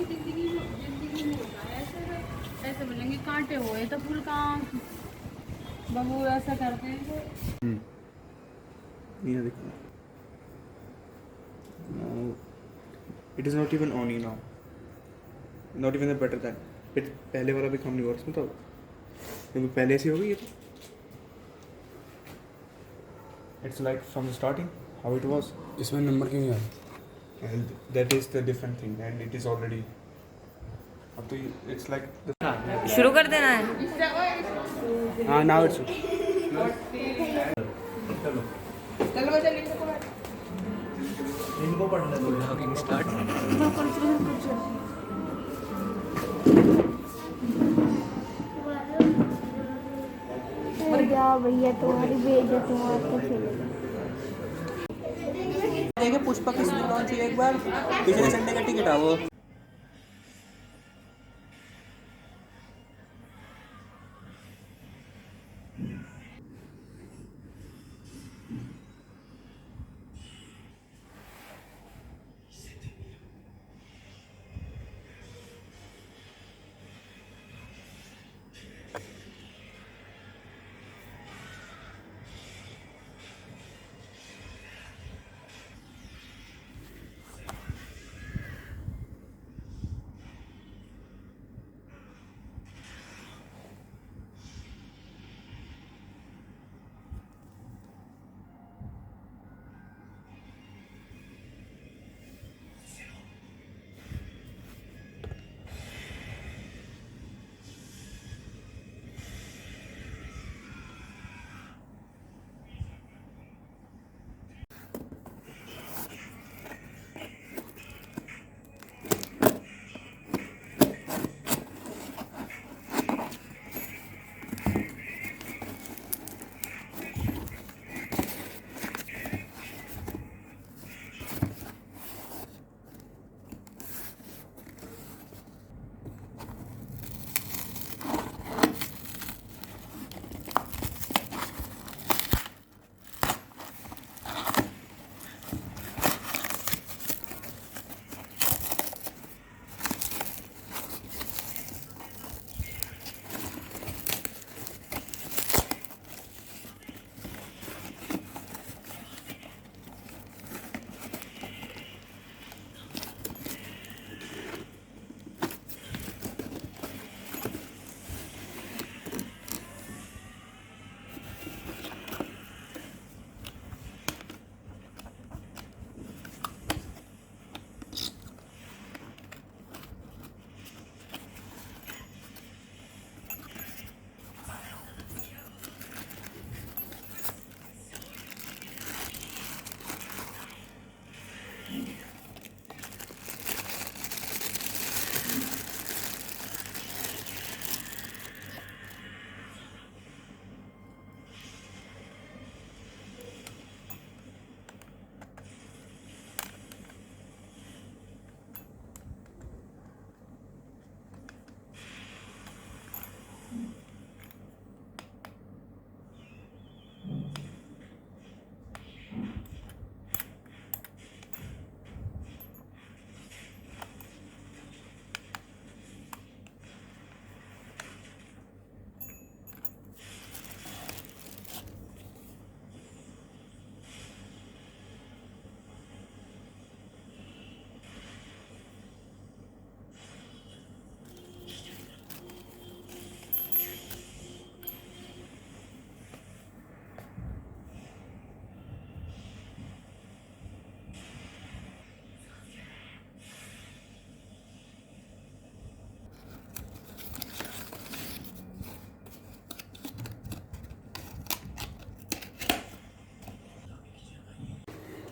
जिंदगी में होता है ऐसे ऐसे बोलेंगे कांटे हुए तो फूल कहाँ बबू ऐसा करते हैं। ये देखो, now it is not even on now, not even better than it. पहले वाला भी काम नहीं हुआ इसमें तो, क्योंकि पहले से हो गई ये तो। It's like from the starting how it was, इसमें नंबर क्यों नहीं आया? and that is the different thing, and it is already अब तो it's like the शुरू कर देना है। हाँ नाउ इट्स चलो बच्चा लिखो को इनको पढ़ना है। Blogging start. जाओ भैया तुम्हारी बेइज्जती मारते फिर। देखे पुष्पा की लॉन्च हुई एक बार, पिछले संडे का टिकट है वो।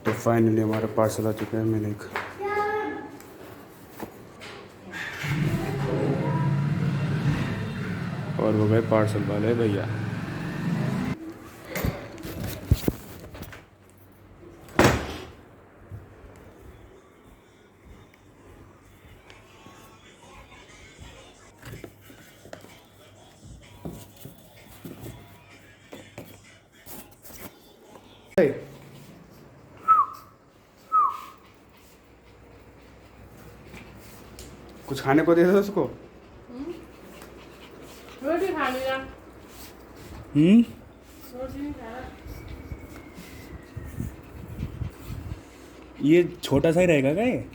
तो फाइनली हमारा पार्सल आ चुका है मैंने एक। और वो गए पार्सल वाले भैया। कुछ खाने को दे दो उसको। रोटी खा लिया। हम्म। रोटी नहीं खा रहा। ये छोटा सा ही रहेगा क्या ये?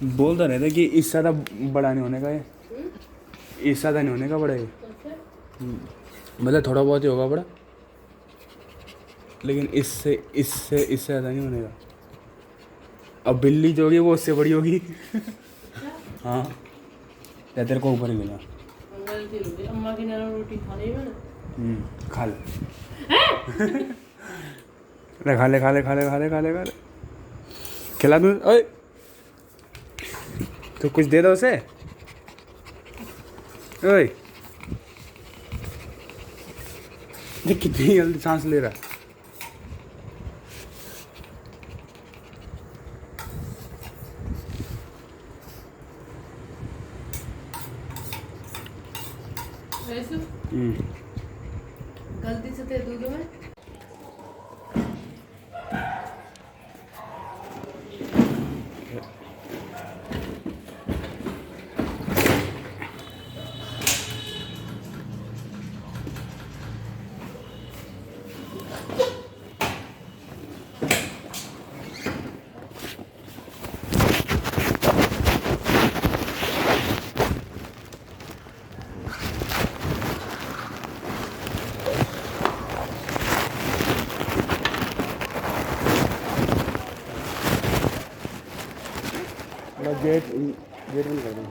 बोलता रहता कि इससे ज़्यादा बड़ा नहीं होने का ये, इससे ज़्यादा नहीं होने का बड़ा ये। मतलब थोड़ा बहुत ही होगा बड़ा, लेकिन इससे इससे इससे ज़्यादा नहीं होने का। अब बिल्ली जो होगी वो उससे बड़ी होगी। हाँ, या तेरे को ऊपर ही मिला। गलती हो गई, अम्मा की नाना रोटी खा ली मैंने। खा ले। अरे खा ले खा ले खा ले खा ले खा ले खा ले, खिला दूँ? ओए तो कुछ दे दो उसे। ओए ये कितनी जल्दी सांस ले रहा है। वैसे गलती से तेरे दूध में गेट गेट बंद कर दो।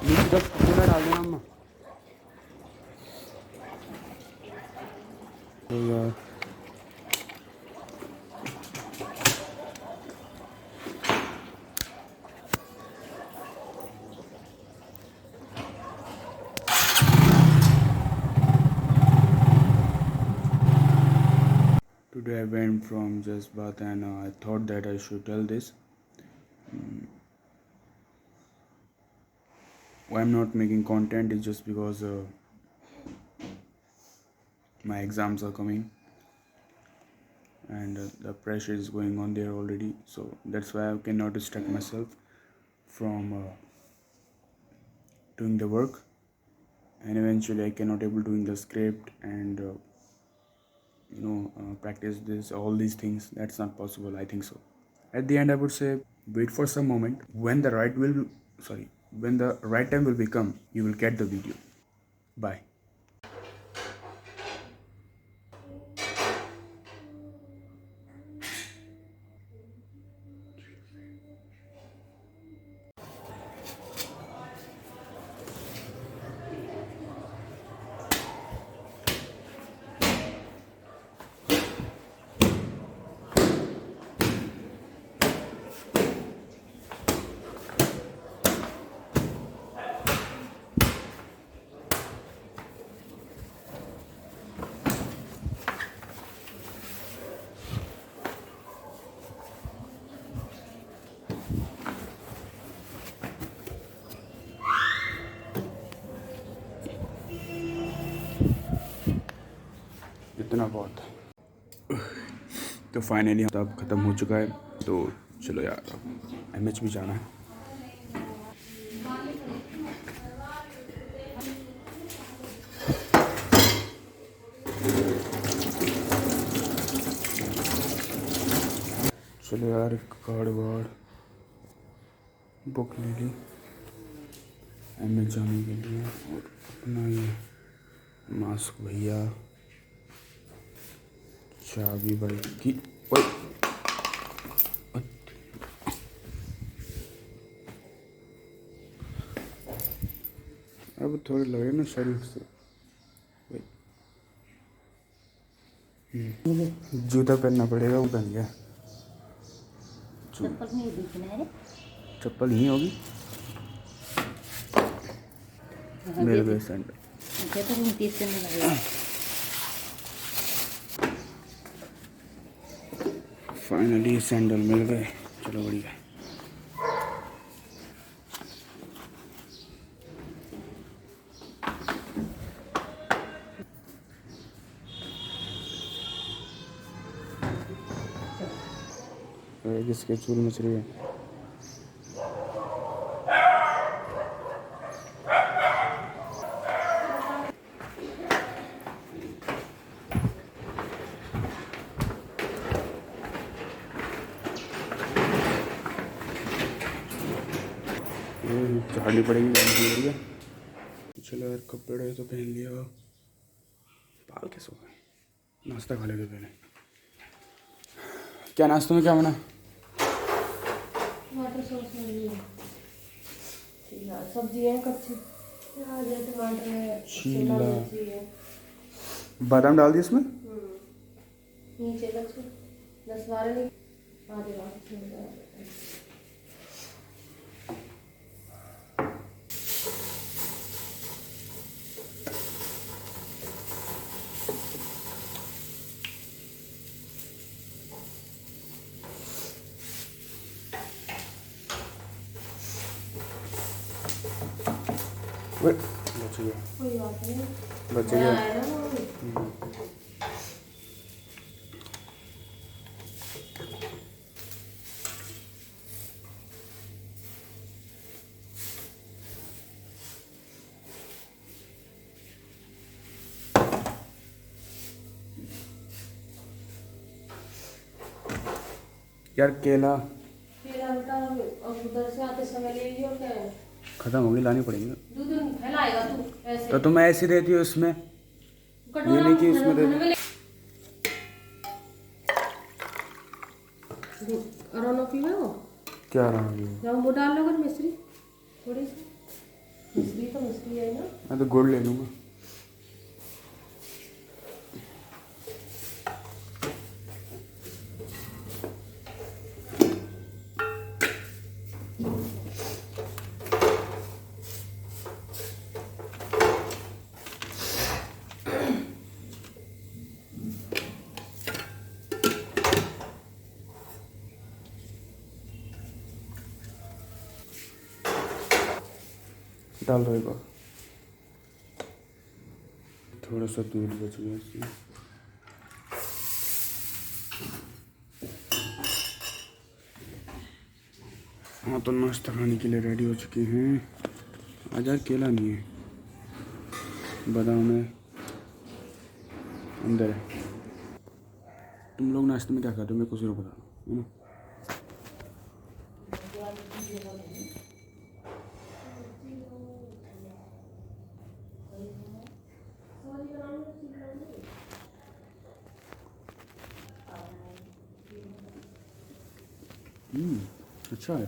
नीचे तक पूरा डाल देना अम्मा। तो यार today I went from Jazbat and I thought that I should tell this. Why I'm not making content is just because my exams are coming and the pressure is going on there already, so that's why I cannot distract myself from doing the work, and eventually I cannot able doing the script and practice this all these things. That's not possible, I think so. At the end I would say wait for some moment. When the right time will become, you will get the video. Bye. इतना बहुत। तो finally अब ख़त्म हो चुका है, तो चलो यार अब एमएच भी जाना है। चलो यार कार्ड वार्ड बुक ले ली एमएच जाने के लिए, और अपना ये मास्क भैया, चाबी बाइक की। अब थोड़े लगे ना शरीर से। जूता पहनना पड़ेगा, वो पहन गया। चप्पल नहीं दिखना है। चप्पल नहीं होगी मेरे पे सैंडल। अच्छा तो रूम 30 से लगेगा। फाइनली सैंडल मिल गए, चलो बढ़िया। इसके चूल मच रही है। झाड़नी पड़ेगी है। चलो यार, कपड़े तो पहन लिया, बाल कैसे हो गए। नाश्ता खा लेते पहले। क्या नाश्ते में क्या बना? टमाटर सॉस है, सब्जी है कच्ची, प्याज है, टमाटर है, शिमला मिर्ची है। बादाम डाल दी इसमें? नीचे लक्ष्मी 10-12 आधे बात। बच गया, कोई बात नहीं, बच गया। यार केला बेटा अब उधर से आते समय ले लियो, क्या है खत्म होगी, लानी पड़ेगी। दूध फैलाएगा तू ऐसे तो तुम ऐसी देती हो इसमें, ये नहीं कि इसमें दे। अरोनो पीवे हो क्या रहा है? जब वो डाल लोगे मिश्री, थोड़ी सी मिश्री, तो मिश्री है ना। मैं तो गुड़ ले लूँगा। डाल दो एक बार, थोड़ा सा दूध बच गया इसमें। हाँ तो नाश्ता खाने के लिए रेडी हो चुके हैं। आज यार केला नहीं है, बादाम है अंदर है। तुम लोग नाश्ते में क्या खाते हो मेरे को जरूर बता दो, है ना। अच्छा है।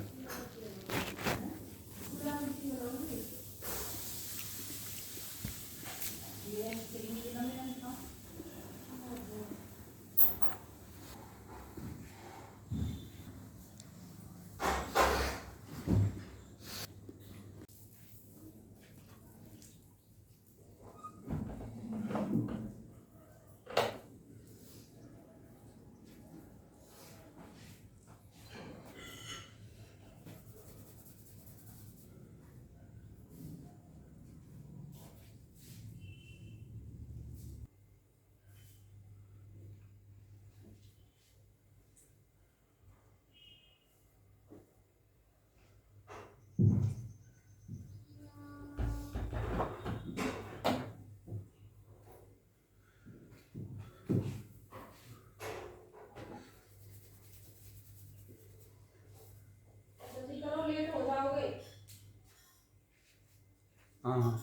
हाँ हाँ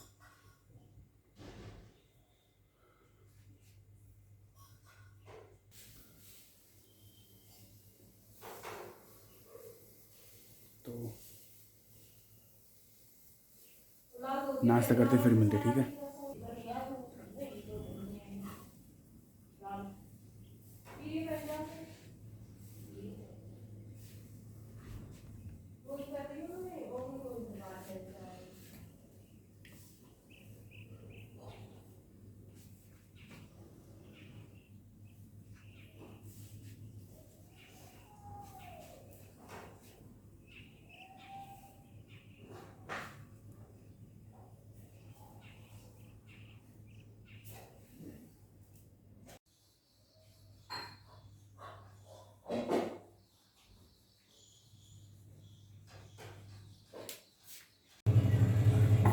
तो नाश्ता करते फिर मिलते, ठीक है।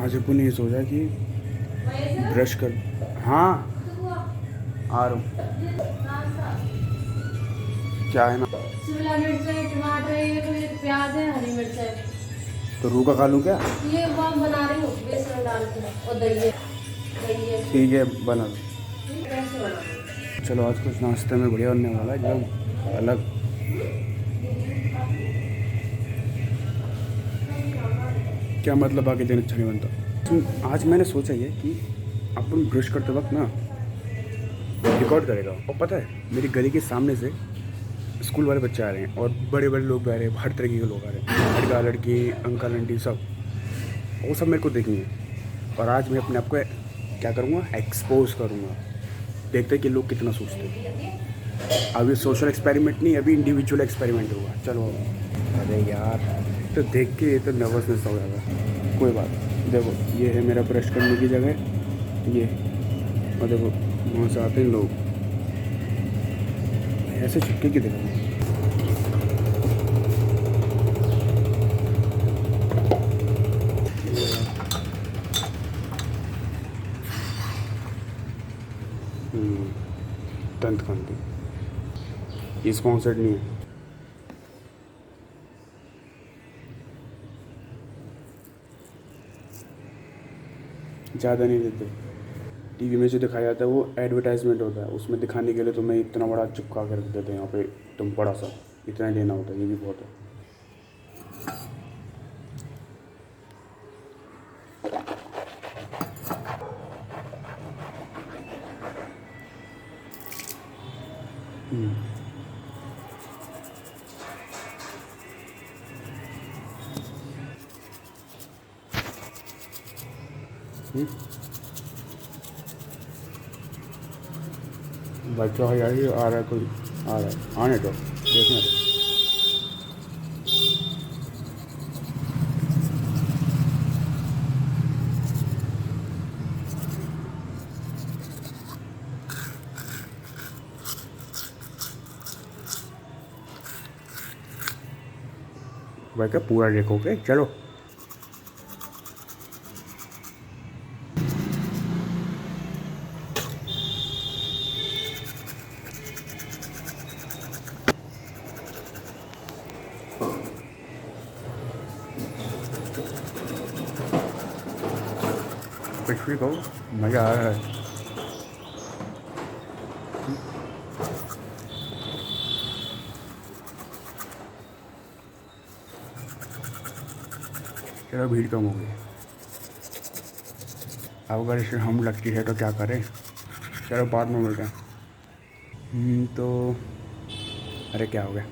आज अपन ने ये सोचा कि ब्रश कर। हाँ आ रहा हूँ। क्या है ना, शिमला मिर्च है, टमाटर है, ये प्याज है, हरी मिर्च है। तो रू का खा लूँ क्या? ये वो बना रही हूँ बेसन डाल के, और दही है, दही है। ठीक है बना लो। कैसे बनाऊँ? चलो आज कुछ नाश्ते में बढ़िया बनने वाला है, एकदम अलग। क्या मतलब आगे दिन अच्छा नहीं बनता? तो आज मैंने सोचा ये कि अपन ब्रश करते वक्त ना रिकॉर्ड करेगा। और पता है मेरी गली के सामने से स्कूल वाले बच्चे आ रहे हैं और बड़े बड़े लोग भी आ रहे हैं, हर तरीके के लोग आ रहे हैं, लड़का लड़की अंकल आंटी सब, वो सब मेरे को देखेंगे। और आज मैं अपने आप को क्या करूँगा, एक्सपोज करूँगा। देखते हैं कि लोग कितना सोचते हैं। अभी सोशल एक्सपेरिमेंट नहीं, अभी इंडिविजुअल एक्सपेरिमेंट होगा। चलो। अरे यार तो देख के तो नर्वसनेस हो जाएगा। कोई बात नहीं। देखो ये है मेरा ब्रश करने की जगह, ये, और देखो वहाँ से आते हैं लोग, ऐसे चिपके के देखो। दंत कांति, ये स्पॉन्सर्ड नहीं है। ज़्यादा नहीं देते। टीवी में जो दिखाया जाता है वो एडवर्टाइजमेंट होता है, उसमें दिखाने के लिए तुम्हें इतना बड़ा चिपका कर रख देते हैं यहाँ पे, तुम बड़ा सा इतना ही लेना होता है, ये भी बहुत है। बच्चों का यार आ रहा है, कोई आ रहा है, आने दो, देखने दो। भाई क्या पूरा देखोगे? चलो। कुछ भी कहो, मज़ा आ रहा है। चलो भीड़ कम हो गई। अब अगर इसे हम लगती है तो क्या करें? चलो बाद में मिलते हैं। तो अरे क्या हो गया?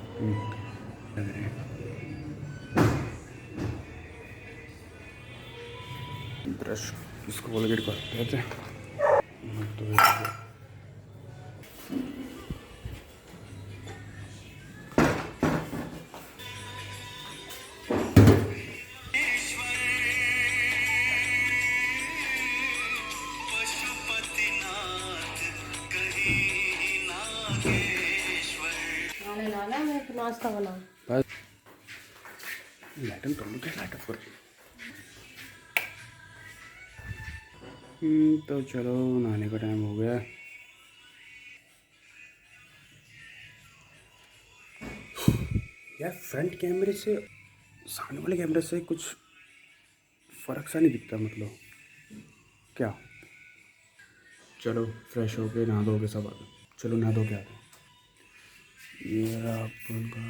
ब्रश इसको कोलगेट करते रहते हैं तो नाश्ता बनाओ। बस लाइटन कर लो, क्या लाइट ऑफ कर। तो चलो नहाने का टाइम हो गया। यार फ्रंट कैमरे से सामने वाले कैमरे से कुछ फ़र्क सा नहीं दिखता, मतलब क्या। चलो फ्रेश हो के नहा धो के सब आ गए। चलो नहा धो के आते हैं। ये रहा अपन का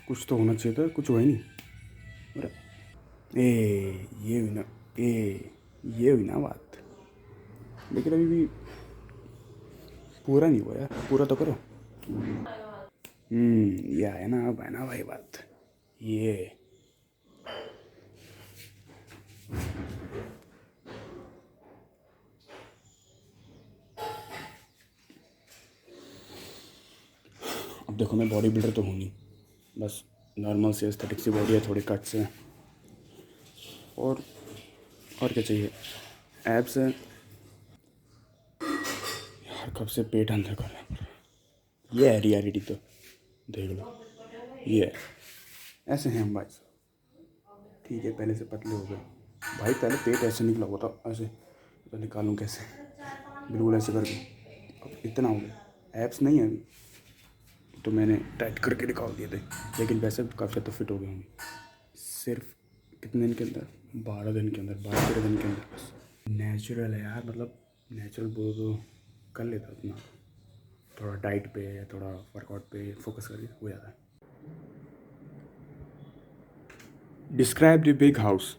कुछ तो होना चाहिए था, कुछ हुआ ही नहीं। अरे ये हुई ना, ये हुई ना बात। लेकिन अभी भी पूरा नहीं हुआ यार, पूरा तो करो। ये आया ना, अब है ना भाई बात। ये अब देखो मैं बॉडी बिल्डर तो हूँ नहीं, बस नॉर्मल से एस्थेटिक सी बॉडी है, थोड़ी कट से, और क्या चाहिए, एब्स है यार। कब से पेट अंदर कर रहा है, ये है रियलिटी तो देख लो। ये ऐसे हैं हम भाई साहब, ठीक है। पहले से पतले हो गए भाई, पहले पेट ऐसे निकला हुआ था ऐसे, तो निकालूं कैसे, बिल्कुल ऐसे करके अब इतना हो गया। एब्स नहीं है अभी, तो मैंने टाइट करके निकाल दिए थे, लेकिन वैसे काफ़ी ज़्यादा फिट हो गए होंगे। सिर्फ कितने दिन के अंदर, 12 दिन के अंदर, 12-13 दिन के अंदर। बस नेचुरल है यार, मतलब नेचुरल बोलो तो कर लेता अपना, थोड़ा डाइट पे या थोड़ा वर्कआउट पे फोकस करके हो जाता है। Describe the big house.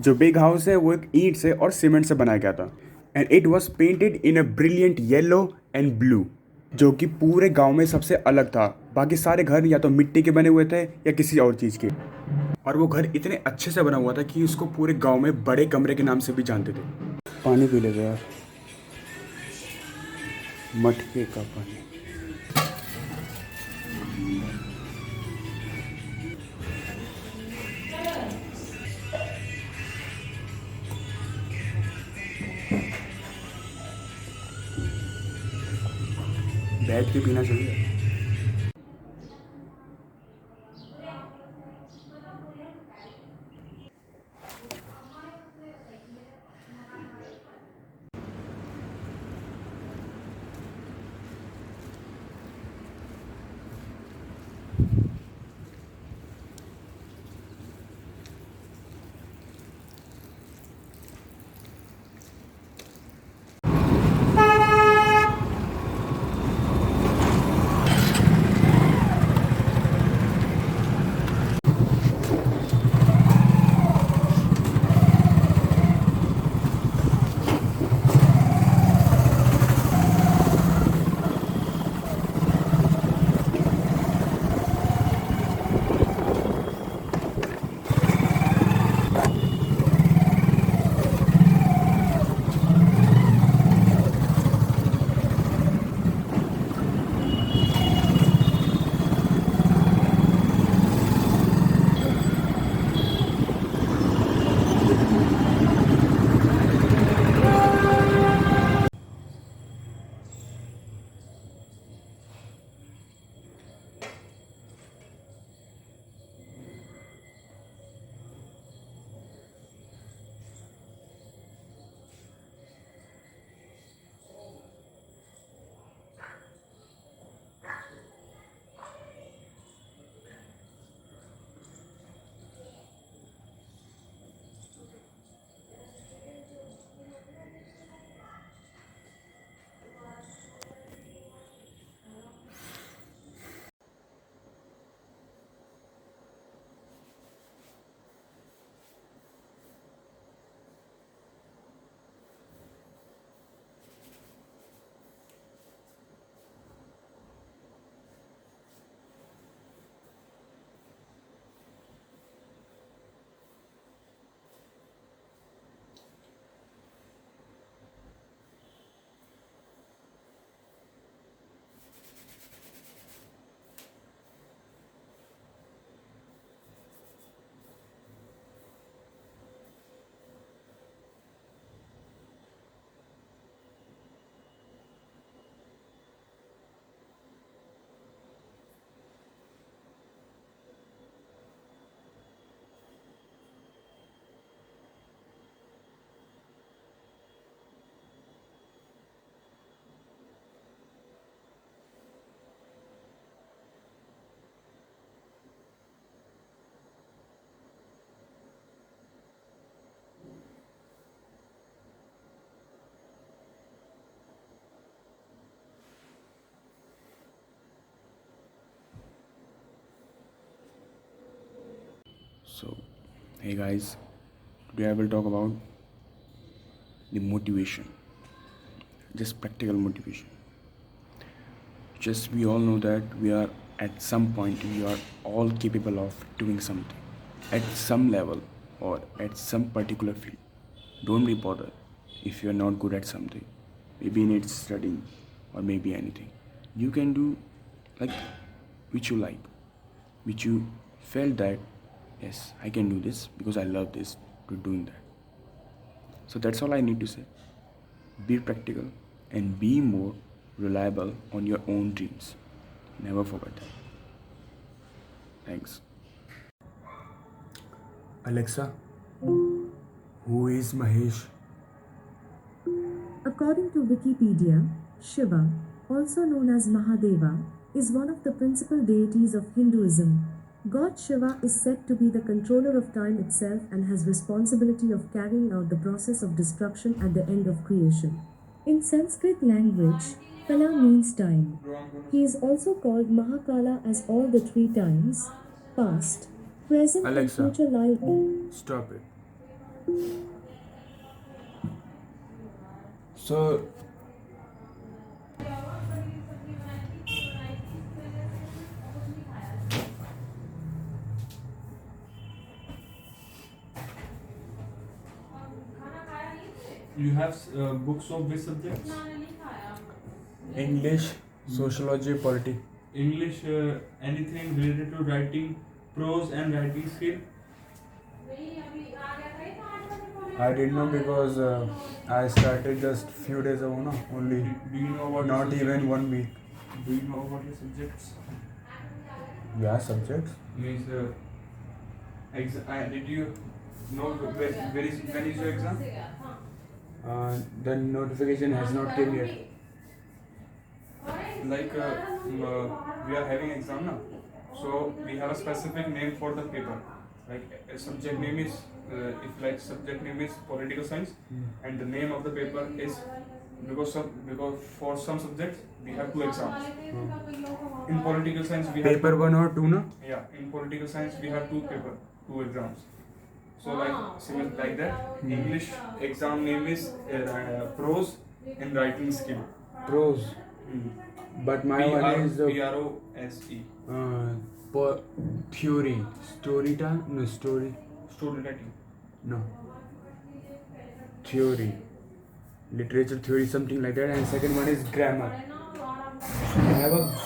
जो बिग हाउस है वो एक ईंट से और सीमेंट से बनाया गया था, and it was painted in a brilliant yellow and blue, जो कि पूरे गांव में सबसे अलग था। बाकी सारे घर या तो मिट्टी के बने हुए थे या किसी और चीज़ के, और वो घर इतने अच्छे से बना हुआ था कि उसको पूरे गांव में बड़े कमरे के नाम से भी जानते थे। पानी पी लेते यार, मटके का पानी। बैठ के पीना चाहिए। So, hey guys, today I will talk about the motivation, just practical motivation. Just we all know that we are at some point, we are all capable of doing something at some level or at some particular field. Don't be bothered if you are not good at something. Maybe it's studying or maybe anything. You can do like which you like, which you felt that yes, I can do this because I love this to doing that. So that's all I need to say. Be practical and be more reliable on your own dreams. Never forget that. Thanks. Alexa, who is Mahesh? According to Wikipedia, Shiva, also known as Mahadeva, is one of the principal deities of Hinduism. God Shiva is said to be the controller of time itself and has responsibility of carrying out the process of destruction at the end of creation. In Sanskrit language, Kala means time. He is also called Mahakala as all the three times, past, present Alexa. and future lie. Stop it. So, You have books of which subjects? English, sociology, politics. English, anything related to writing, prose and writing skill? I didn't know because I started just few days ago, no? Only, Do you know what not your even 1 week. Do you know what your subjects? Yeah, subjects. Means, did you know when is your exam? The notification has not came yet. Like we are having exam now, so we have a specific name for the paper. Like a subject name is subject name is political science, and the name of the paper is because for some subjects we have 2 exams. In political science we have Paper 1 or 2, no? in political science we have 2 exams. So similar like that. English exam name is prose and writing skill. Prose. But my one is PROSE. theory. Story time? No, story. Story writing. No. Theory. Literature theory, something like that. And second one is grammar. I have a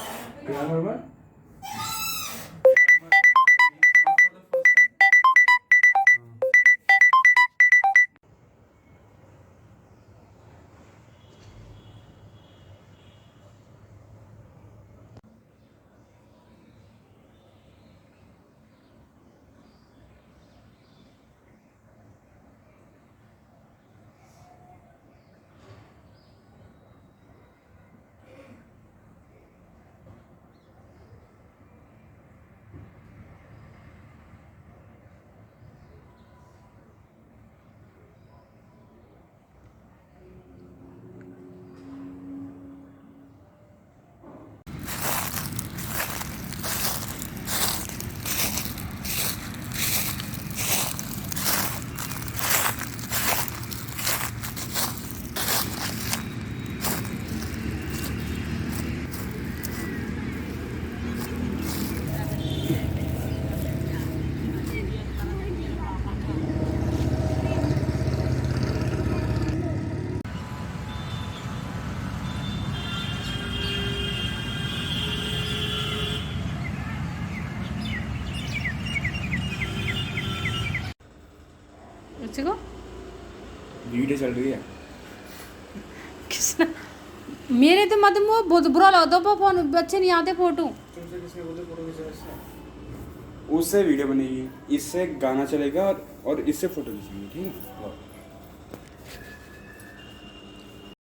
grammar one. को video चल रही है. किसने मेरे तो मत मुँह बहुत बुरा लगता है फोन अच्छे नहीं आते फोटो. तुमसे किसने बोला फोटो खींचना? उससे वीडियो बनेगी, इससे गाना चलेगा और इससे फोटो खींचेंगे, ठीक है.